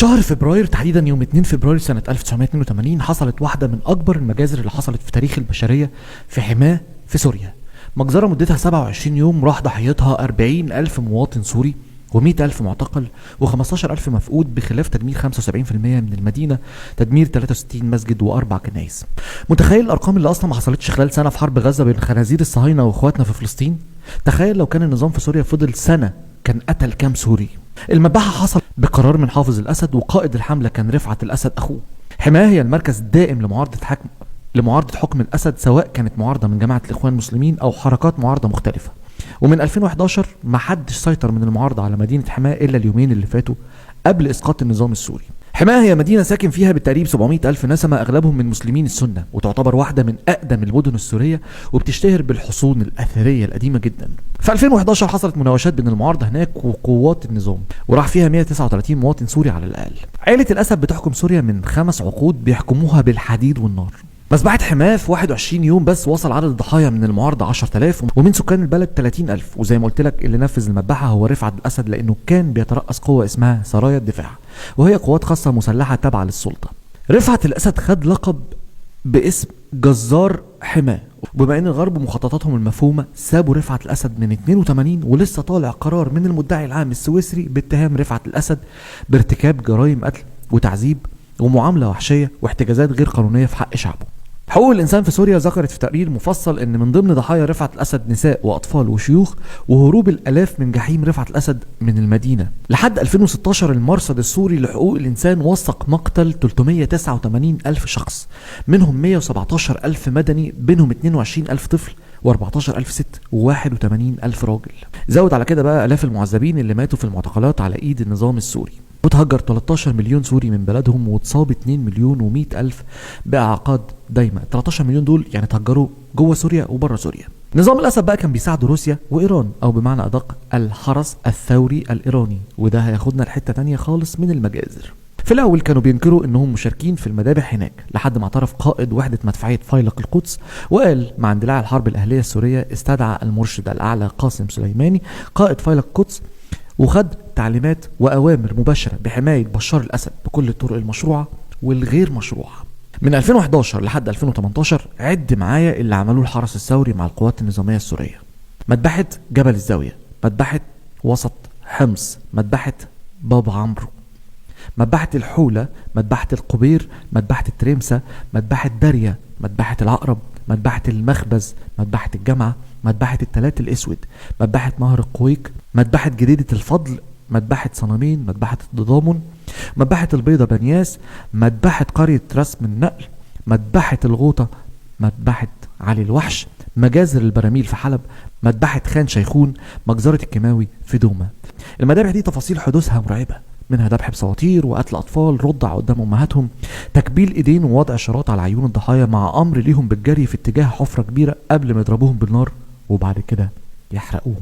شهر فبراير تحديدا يوم 2 فبراير سنة 1982 حصلت واحدة من أكبر المجازر اللي حصلت في تاريخ البشرية في حماة في سوريا. مجزرة مدتها 27 يوم راح ضحيتها 40,000 مواطن سوري و100,000 معتقل و15,000 مفقود، بخلاف تدمير 75% من المدينة، تدمير 63 مسجد و4 كنائس. متخيل الأرقام اللي أصلا ما حصلتش خلال سنة في حرب غزة بين خنازير الصهاينة وإخواتنا في فلسطين؟ تخيل لو كان النظام في سوريا فضل سنة كان قتل كام سوري؟ المذبحة حصل بقرار من حافظ الأسد، وقائد الحملة كان رفعت الأسد أخوه. حماة هي المركز الدائم لمعارضة حكم الأسد، سواء كانت معارضة من جماعة الإخوان المسلمين أو حركات معارضة مختلفة. ومن 2011 ما حدش سيطر من المعارضة على مدينة حماة إلا اليومين اللي فاتوا قبل إسقاط النظام السوري. حماة هي مدينة ساكن فيها بالتقريب 700,000 نسمة، أغلبهم من مسلمين السنة، وتعتبر واحدة من أقدم المدن السورية، وبتشتهر بالحصون الأثرية القديمة جدا. في 2011 حصلت مناوشات بين المعارضة هناك وقوات النظام، وراح فيها 139 مواطن سوري على الأقل. عائلة الأسد بتحكم سوريا من 5 عقود بيحكموها بالحديد والنار. مذبحة حماة في 21 يوم بس وصل عدد الضحايا من المعارضة 10,000 ومن سكان البلد 30,000. وزي ما قلت لك اللي نفذ المذبحة هو رفعت الأسد، لأنه كان بيترأس قوة اسمها سرايا الدفاع، وهي قوات خاصة مسلحة تابعة للسلطة. رفعت الأسد خد لقب باسم جزار حماة، وبما ان الغرب ومخططاتهم المفهومة سابوا رفعت الأسد من 82، ولسه طالع قرار من المدعي العام السويسري باتهام رفعت الأسد بارتكاب جرائم قتل وتعذيب ومعاملة وحشية واحتجازات غير قانونية في حق شعبه. حقوق الإنسان في سوريا ذكرت في تقرير مفصل إن من ضمن ضحايا رفعت الأسد نساء وأطفال وشيوخ، وهروب الآلاف من جحيم رفعت الأسد من المدينة. لحد 2016 المرصد السوري لحقوق الإنسان وثق مقتل 389,000 شخص، منهم 117,000 مدني، بينهم 22,000 طفل و14,000 ست و81,000 راجل. زود على كده بقى آلاف المعذبين اللي ماتوا في المعتقلات على إيد النظام السوري. وتهجر 13 مليون سوري من بلدهم، وتصاب 2 مليون و100 ألف بإعاقات دايمة. 13 مليون دول يعني تهجروا جوه سوريا وبره سوريا. نظام الأسد بقى كان بيساعده روسيا وإيران، أو بمعنى أدق الحرس الثوري الإيراني، وده هياخدنا لحتة تانية خالص من المجازر. في الأول كانوا بينكروا إنهم مشاركين في المذابح هناك، لحد ما اعترف قائد وحدة مدفعية فيلق القدس وقال مع اندلاع الحرب الأهلية السورية استدعى المرشد الأعلى قاسم سليماني قائد فيلق القدس، وخد تعليمات وأوامر مباشرة بحماية بشار الأسد بكل الطرق المشروعة والغير مشروعة. من 2011 لحد 2018 عد معايا اللي عملوه الحرس الثوري مع القوات النظامية السورية: مذبحة جبل الزاوية، مذبحة وسط حمص، مذبحة بابا عمرو، مذبحة الحولة، مذبحة القبير، مذبحة الترمسة، مذبحة داريا، مذبحة العقرب، مذبحة المخبز، مذبحة الجامعة، مذبحة التلات الأسود، مذبحة نهر القويك، مذبحة جديدة الفضل، مذبحة صنامين، مذبحة التضامن، مذبحة البيضة بنياس، مذبحة قرية رسم النقل، مذبحة الغوطة، مذبحة علي الوحش، مجازر البراميل في حلب، مذبحة خان شيخون، مجزرة الكيماوي في دوما. المذابح دي تفاصيل حدوثها مرعبة، منها ذبح بسواطير وقتل أطفال رضع قدام أمهاتهم، تكبيل إيدين ووضع شراط على عيون الضحايا، مع أمر ليهم بالجري في اتجاه حفرة كبيرة قبل ما يضربوهم بالنار وبعد كده يحرقوهم،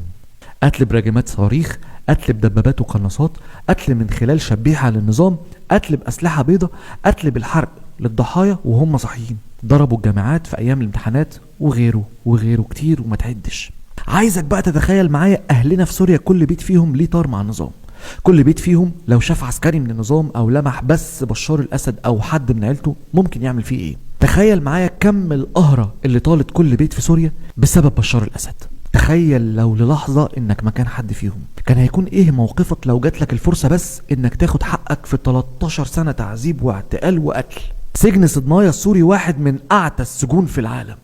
قتل براجمات صواريخ، قتل بدبابات وقناصات، قتل من خلال شبيحة للنظام، قتل بأسلحة بيضة، قتل بالحرق للضحايا وهم صحيين، ضربوا الجامعات في أيام الامتحانات، وغيره وغيره كتير وما تعدش. عايزك بقى تتخيل معايا أهلنا في سوريا كل بيت فيهم ليه طار مع النظام، كل بيت فيهم لو شاف عسكري من النظام أو لمح بس بشار الأسد أو حد من عيلته ممكن يعمل فيه إيه. تخيل معايا كم القهرة اللي طالت كل بيت في سوريا بسبب بشار الأسد. تخيل لو للحظة انك مكان حد فيهم، كان هيكون ايه موقفك لو جات لك الفرصة بس انك تاخد حقك في 13 سنة تعذيب واعتقال وقتل. سجن صدنايا السوري واحد من اعتى السجون في العالم،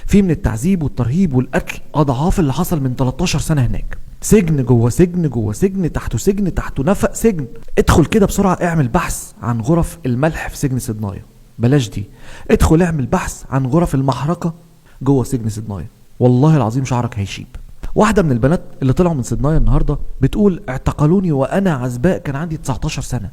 فيه من التعذيب والترهيب والقتل اضعاف اللي حصل من 13 سنة هناك. سجن جوه سجن جوه سجن تحته سجن تحته نفق سجن. ادخل كده بسرعة اعمل بحث عن غرف الملح في سجن صدنايا، بلاش دي، ادخل اعمل بحث عن غرف المحرقة جوه سجن صدنايا، والله العظيم شعرك هيشيب. واحدة من البنات اللي طلعوا من صدنايا النهاردة بتقول اعتقلوني وانا عزباء كان عندي 19 سنة،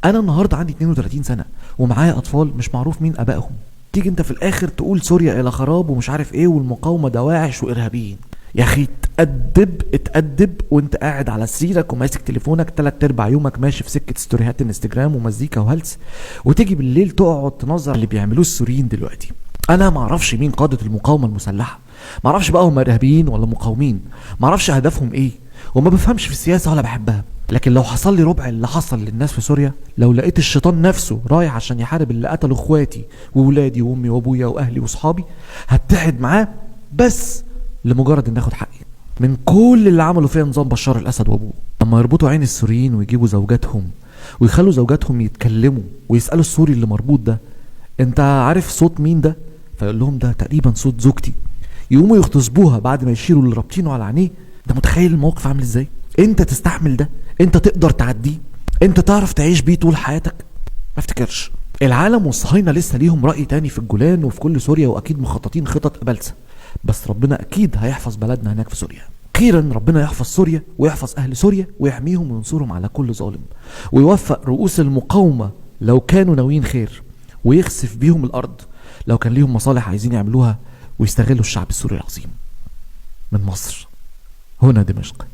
انا النهاردة عندي 32 سنة ومعايا اطفال مش معروف مين ابائهم. تيجي انت في الاخر تقول سوريا الى خراب ومش عارف ايه والمقاومة دواعش وارهابيين. يا اخي اتأدب وانت قاعد على سريرك وماسك تليفونك 3/4 يومك ماشي في سكة ستوريهات انستجرام ومزيكا وهلس، وتيجي بالليل تقعد تنظر اللي بيعملوه السوريين دلوقتي. انا معرفش مين قادة المقاومة المسلحة، معرفش بقى هم ارهابيين ولا مقاومين، معرفش هدفهم ايه، وما بفهمش في السياسة ولا بحبها، لكن لو حصل لي ربع اللي حصل للناس في سوريا، لو لقيت الشيطان نفسه رايح عشان يحارب اللي قتلوا اخواتي وولادي وامي وابويا واهلي واصحابي، هتحد معاه بس لمجرد ان اخد حقي من كل اللي عملوا فيها نظام بشار الاسد وابوه. اما يربطوا عين السوريين ويجيبوا زوجاتهم ويخلوا زوجاتهم يتكلموا ويسالوا السوري اللي مربوط ده انت عارف صوت مين ده، فيقول لهم ده تقريبا صوت زوجتي، يقوموا يغتصبوها بعد ما يشيلوا اللي رابطينه على عينيه. ده متخيل الموقف عامل ازاي؟ انت تستحمل ده؟ انت تقدر تعديه؟ انت تعرف تعيش بيه طول حياتك؟ ما افتكرش. العالم والصهاينه لسه ليهم راي تاني في الجولان وفي كل سوريا، واكيد مخططين خطط قبلسه، بس ربنا اكيد هيحفظ بلدنا هناك في سوريا. اخيرا ربنا يحفظ سوريا ويحفظ اهل سوريا ويحميهم وينصرهم على كل ظالم، ويوفق رؤوس المقاومه لو كانوا ناويين خير، ويخسف بيهم الارض لو كان ليهم مصالح عايزين يعملوها ويستغلوا الشعب السوري العظيم. من مصر، هنا دمشق.